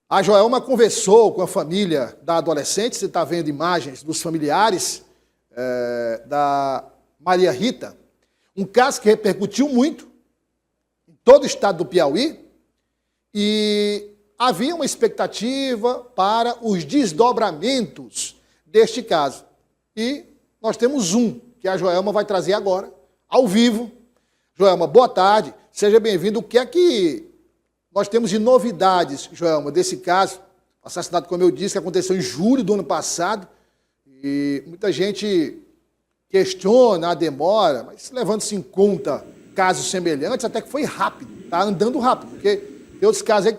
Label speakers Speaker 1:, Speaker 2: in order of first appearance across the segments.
Speaker 1: A Joelma conversou com a família da adolescente, você está vendo imagens dos familiares da Maria Rita, um caso que repercutiu muito em todo o estado do Piauí, e havia uma expectativa para os desdobramentos deste caso. E nós temos um, que a Joelma vai trazer agora, ao vivo. Joelma, boa tarde, seja bem-vindo. O que é que nós temos de novidades, Joelma, desse caso? O assassinato, como eu disse, que aconteceu em julho do ano passado, e muita gente questiona a demora, mas levando-se em conta casos semelhantes, até que foi rápido, está andando rápido, porque tem outros casos aí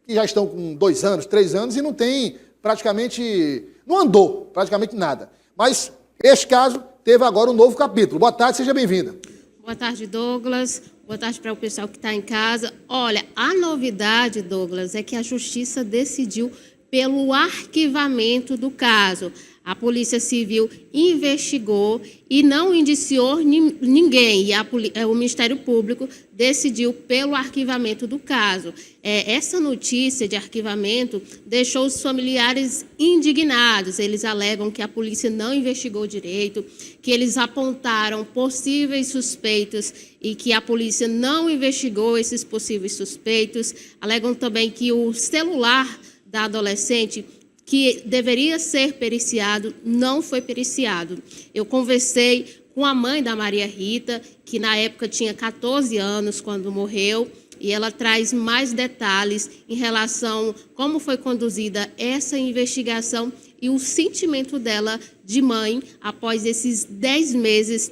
Speaker 1: que já estão com 2 anos, 3 anos e não tem praticamente, não andou praticamente nada. Mas este caso teve agora um novo capítulo. Boa tarde, seja bem-vinda.
Speaker 2: Boa tarde, Douglas. Boa tarde para o pessoal que está em casa. Olha, a novidade, Douglas, é que a Justiça decidiu pelo arquivamento do caso. A Polícia Civil investigou e não indiciou ninguém. E o Ministério Público decidiu pelo arquivamento do caso. Essa notícia de arquivamento deixou os familiares indignados. Eles alegam que a polícia não investigou direito, que eles apontaram possíveis suspeitos e que a polícia não investigou esses possíveis suspeitos. Alegam também que o celular da adolescente, que deveria ser periciado, não foi periciado. Eu conversei com a mãe da Maria Rita, que na época tinha 14 anos quando morreu, e ela traz mais detalhes em relação a como foi conduzida essa investigação e o sentimento dela de mãe após esses 10 meses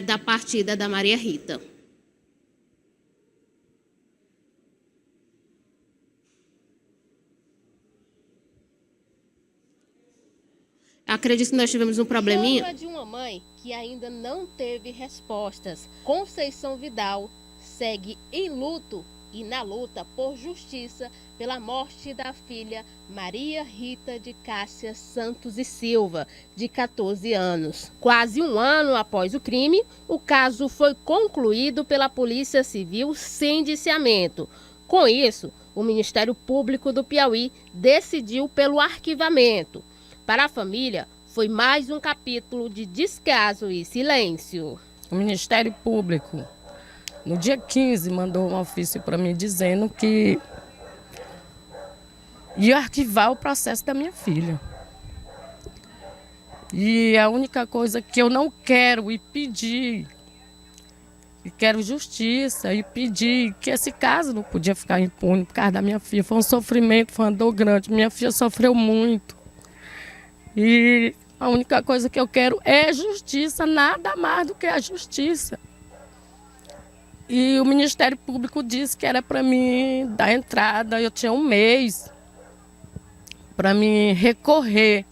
Speaker 2: da partida da Maria Rita. Acredito que nós tivemos um probleminha. Chama de uma mãe que ainda não teve respostas. Conceição Vidal segue em luto e na luta por justiça pela morte da filha Maria Rita de Cássia Santos e Silva, de 14 anos. Quase um ano após o crime, o caso foi concluído pela Polícia Civil sem indiciamento. Com isso, o Ministério Público do Piauí decidiu pelo arquivamento. Para a família, foi mais um capítulo de descaso e silêncio.
Speaker 3: O Ministério Público, no dia 15, mandou um ofício para mim dizendo que ia arquivar o processo da minha filha. E a única coisa que eu não quero e pedir, e quero justiça, e pedir que esse caso não podia ficar impune por causa da minha filha. Foi um sofrimento, foi uma dor grande. Minha filha sofreu muito. E a única coisa que eu quero é justiça, nada mais do que a justiça. E o Ministério Público disse que era para mim dar entrada, eu tinha 1 mês para mim recorrer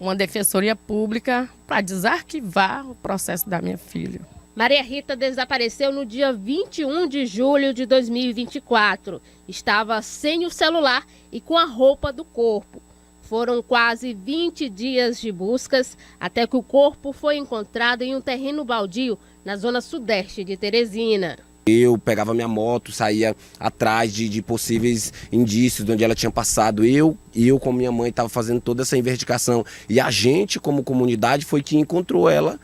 Speaker 3: uma defensoria pública para desarquivar o processo da minha filha.
Speaker 2: Maria Rita desapareceu no dia 21 de julho de 2024. Estava sem o celular e com a roupa do corpo. Foram quase 20 dias de buscas até que o corpo foi encontrado em um terreno baldio na zona sudeste de Teresina.
Speaker 4: Eu pegava minha moto, saía atrás de possíveis indícios de onde ela tinha passado. Eu com minha mãe, estava fazendo toda essa investigação. E a gente, como comunidade, foi que encontrou ela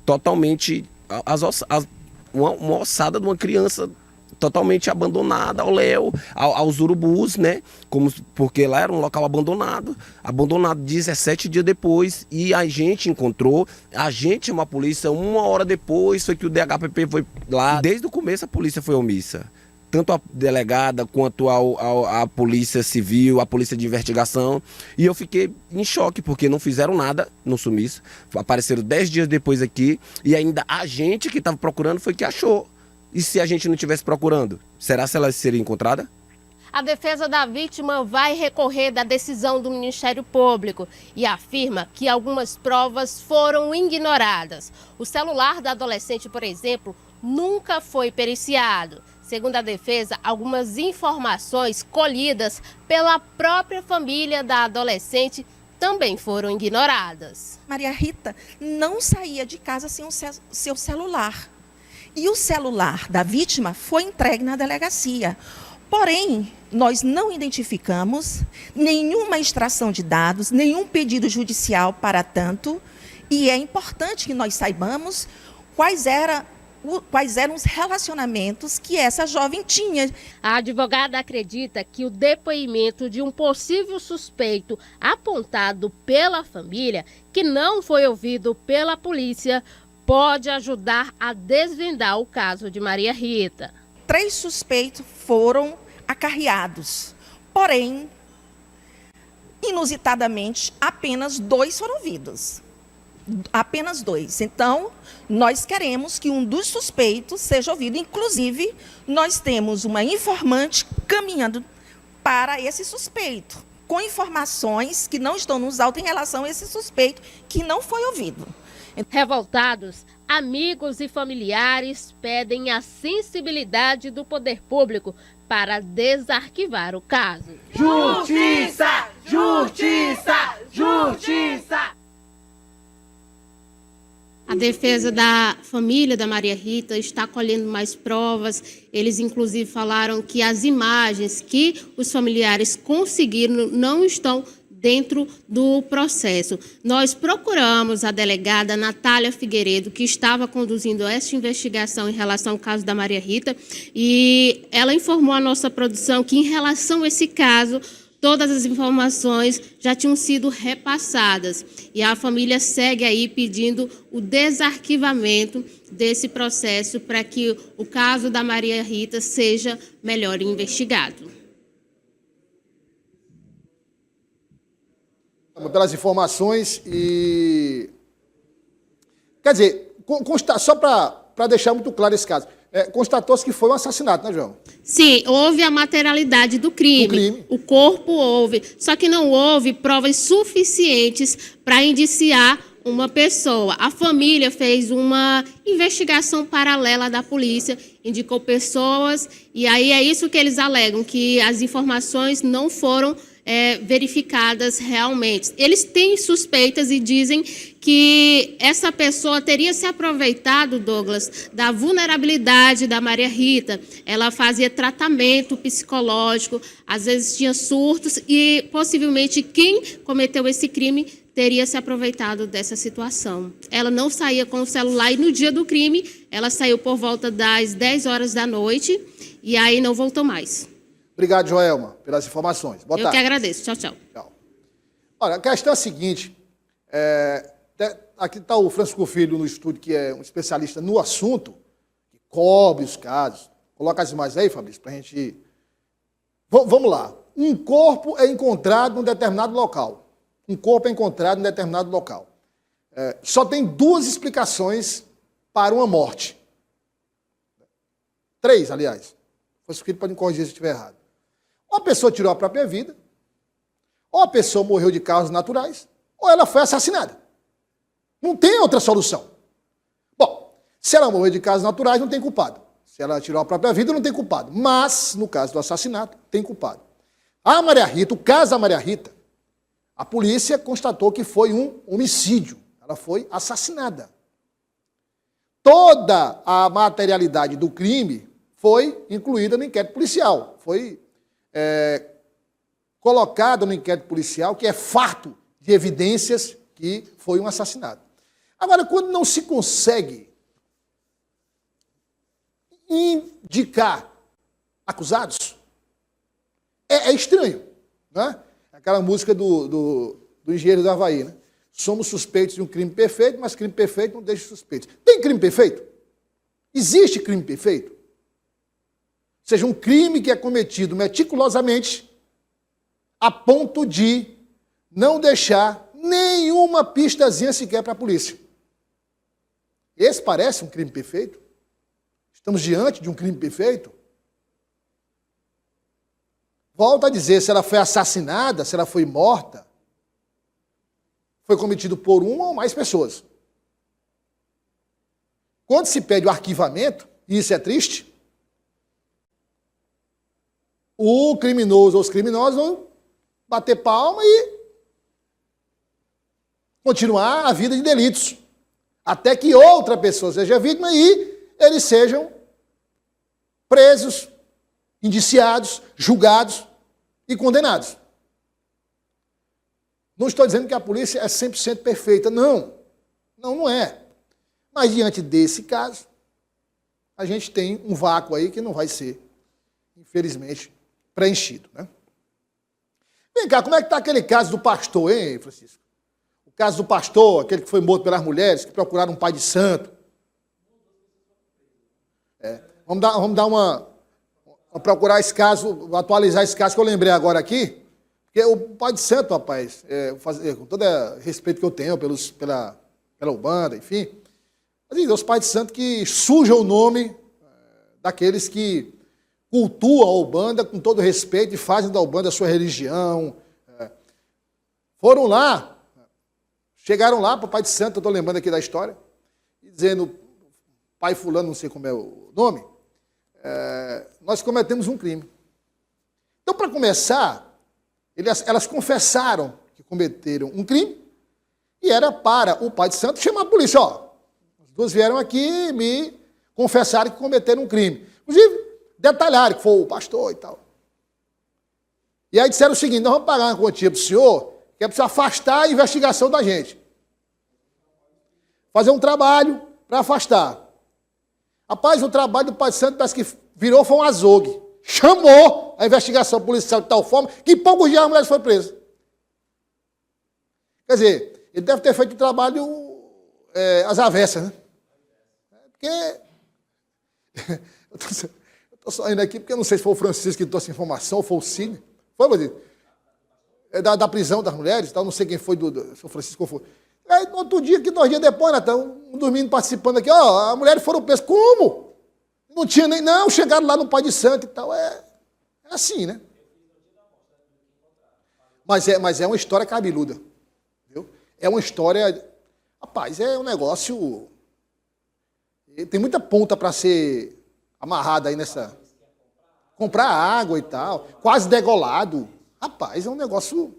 Speaker 4: totalmente, uma ossada de uma criança totalmente abandonada ao léu, aos urubus, né? Porque lá era um local abandonado 17 dias depois, e a gente encontrou, a gente chamou a polícia 1 hora depois, foi que o DHPP foi lá. Desde o começo a polícia foi omissa, tanto a delegada quanto a polícia civil, a polícia de investigação, e eu fiquei em choque, porque não fizeram nada no sumiço, apareceram 10 dias depois aqui, e ainda a gente que estava procurando foi que achou. E se a gente não estivesse procurando, será que ela seria encontrada?
Speaker 2: A defesa da vítima vai recorrer da decisão do Ministério Público e afirma que algumas provas foram ignoradas. O celular da adolescente, por exemplo, nunca foi periciado. Segundo a defesa, algumas informações colhidas pela própria família da adolescente também foram ignoradas.
Speaker 5: Maria Rita não saía de casa sem o seu celular. E o celular da vítima foi entregue na delegacia. Porém, nós não identificamos nenhuma extração de dados, nenhum pedido judicial para tanto, e é importante que nós saibamos quais eram os relacionamentos que essa jovem tinha.
Speaker 2: A advogada acredita que o depoimento de um possível suspeito apontado pela família, que não foi ouvido pela polícia, pode ajudar a desvendar o caso de Maria Rita.
Speaker 5: 3 suspeitos foram acarreados, porém, inusitadamente, apenas 2 foram ouvidos. Apenas 2. Então, nós queremos que um dos suspeitos seja ouvido. Inclusive, nós temos uma informante caminhando para esse suspeito, com informações que não estão nos autos em relação a esse suspeito que não foi ouvido.
Speaker 2: Revoltados, amigos e familiares pedem a sensibilidade do poder público para desarquivar o caso.
Speaker 6: Justiça! Justiça! Justiça!
Speaker 2: A defesa da família da Maria Rita está colhendo mais provas. Eles, inclusive, falaram que as imagens que os familiares conseguiram não estão dentro do processo. Nós procuramos a delegada Natália Figueiredo, que estava conduzindo esta investigação em relação ao caso da Maria Rita, e ela informou à nossa produção que, em relação a esse caso, todas as informações já tinham sido repassadas e a família segue aí pedindo o desarquivamento desse processo para que o caso da Maria Rita seja melhor investigado.
Speaker 1: Pelas informações e... Quer dizer, só para deixar muito claro esse caso, constatou-se que foi um assassinato, né, João?
Speaker 2: Sim, houve a materialidade do crime. O corpo houve, só que não houve provas suficientes para indiciar uma pessoa. A família fez uma investigação paralela da polícia, indicou pessoas, e aí é isso que eles alegam, que as informações não foram verificadas realmente. Eles têm suspeitas e dizem que essa pessoa teria se aproveitado, Douglas, da vulnerabilidade da Maria Rita. Ela fazia tratamento psicológico, às vezes tinha surtos e possivelmente quem cometeu esse crime teria se aproveitado dessa situação. Ela não saía com o celular e no dia do crime ela saiu por volta das 10 horas da noite e aí não voltou mais.
Speaker 1: Obrigado, Joelma, pelas informações. Boa tarde.
Speaker 2: Eu que agradeço. Tchau, tchau.
Speaker 1: Tchau. Olha, a questão é a seguinte, aqui está o Francisco Filho no estúdio, que é um especialista no assunto, que cobre os casos. Coloca as imagens aí, Fabrício, para a gente... Vamos lá. Um corpo é encontrado em um determinado local. Um corpo é encontrado em um determinado local. Só tem 2 explicações para uma morte. 3, aliás. O Francisco Filho pode me corrigir se eu estiver errado. Ou a pessoa tirou a própria vida, ou a pessoa morreu de causas naturais, ou ela foi assassinada. Não tem outra solução. Bom, se ela morreu de causas naturais, não tem culpado. Se ela tirou a própria vida, não tem culpado. Mas, no caso do assassinato, tem culpado. A Maria Rita, o caso da Maria Rita, a polícia constatou que foi um homicídio. Ela foi assassinada. Toda a materialidade do crime foi incluída no inquérito policial. Foi colocada no inquérito policial, que é farto de evidências que foi um assassinato. Agora, quando não se consegue indicar acusados, é estranho, né? Aquela música do Engenheiro do Havaí, né? Somos suspeitos de um crime perfeito, mas crime perfeito não deixa suspeitos. Tem crime perfeito? Existe crime perfeito? Ou seja, um crime que é cometido meticulosamente a ponto de não deixar nenhuma pistazinha sequer para a polícia. Esse parece um crime perfeito? Estamos diante de um crime perfeito? Volto a dizer, se ela foi assassinada, se ela foi morta, foi cometido por uma ou mais pessoas. Quando se pede o arquivamento, e isso é triste, o criminoso ou os criminosos vão bater palma e continuar a vida de delitos, até que outra pessoa seja vítima e eles sejam presos indiciados, julgados e condenados. Não estou dizendo que a polícia é 100% perfeita, não. Não é. Mas diante desse caso, a gente tem um vácuo aí que não vai ser, infelizmente, preenchido, né? Vem cá, como é que está aquele caso do pastor, hein, Francisco? O caso do pastor, aquele que foi morto pelas mulheres, que procuraram um pai de santo. Vamos procurar esse caso, atualizar esse caso que eu lembrei agora aqui, porque o pai de santo, rapaz, com todo respeito que eu tenho pela Ubanda, enfim, mas os pais de santo que sujam o nome daqueles que cultuam a Ubanda com todo respeito e fazem da Ubanda a sua religião. Foram lá, chegaram lá para o pai de santo, eu estou lembrando aqui da história, dizendo, pai fulano, não sei como é o nome, nós cometemos um crime. Então, para começar, elas confessaram que cometeram um crime e era para o pai de santo chamar a polícia. Ó, as duas vieram aqui me confessaram que cometeram um crime. Inclusive, detalharam que foi o pastor e tal. E aí disseram o seguinte, nós vamos pagar uma quantia para o senhor, que é para afastar a investigação da gente. Fazer um trabalho para afastar. Rapaz, o trabalho do pai de santo parece que virou, foi um azogue. Chamou a investigação policial de tal forma que em poucos dias as mulheres foram presas. Quer dizer, ele deve ter feito o trabalho às avessas, né? Porque... eu estou só indo aqui porque eu não sei se foi o Francisco que trouxe informação ou foi o Cine. Foi, Rodrigo? Da prisão das mulheres, tal, não sei quem foi, se o Francisco foi. Aí, no outro dia, 2 dias depois, Natan, um domingo participando aqui, ó, as mulheres foram presas. Como? Não tinha nem... Não, chegaram lá no pai de santo e tal. É assim, né? Mas é uma história cabeluda. Viu? É uma história... Rapaz, é um negócio... Tem muita ponta para ser amarrada aí nessa... Comprar água e tal. Quase degolado. Rapaz, é um negócio...